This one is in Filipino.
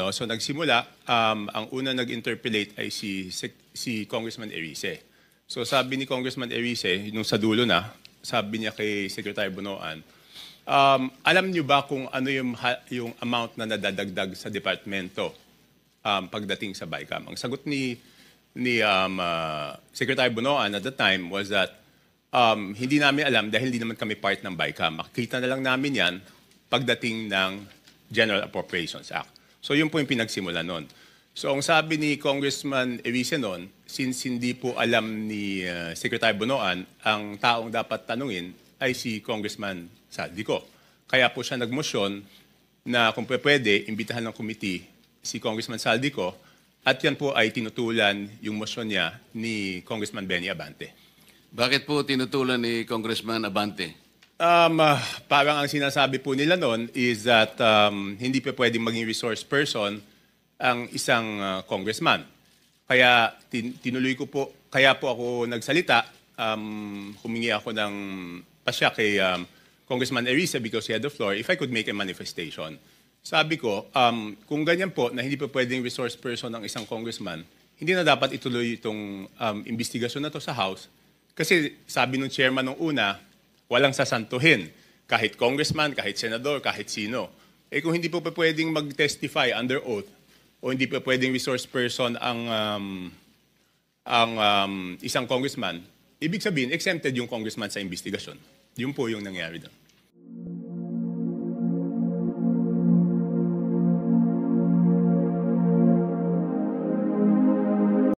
no? So nagsimula, ang una nag-interpellate ay si Congressman Erice. So sabi ni Congressman Erice, nung sa dulo na, sabi niya kay Secretary Bonoan, alam niyo ba kung ano yung amount na nadadagdag sa departamento pagdating sa BICAM? Ang sagot ni Secretary Bonoan at the time was that hindi namin alam dahil hindi naman kami part ng BICAM. Makikita na lang namin yan pagdating ng General Appropriations Act. So yun po yung pinagsimula nun. So ang sabi ni Congressman Erice nun, since hindi po alam ni Secretary Bonoan, ang taong dapat tanungin ay si Congressman Saldico. Kaya po siya nagmosyon na kung pwede, imbitahan ng committee si Congressman Saldico at yan po ay tinutulan yung motion niya ni Congressman Benny Abante. Bakit po tinutulan ni Congressman Abante? Parang ang sinasabi po nila noon is that hindi pa pwedeng maging resource person ang isang congressman. Kaya tinuloy ko po, kaya po ako nagsalita, humingi ako ng pasya kay Congressman Erice because he had the floor, if I could make a manifestation. Sabi ko, kung ganyan po na hindi pa pwedeng resource person ang isang congressman, hindi na dapat ituloy itong investigasyon na to sa House. Kasi sabi nung chairman nung una, walang sasantuhin. Kahit congressman, kahit senador, kahit sino. Eh kung hindi po pa pwedeng mag-testify under oath o hindi pa pwedeng resource person ang isang congressman, ibig sabihin, exempted yung congressman sa investigasyon. Yun po yung nangyari doon.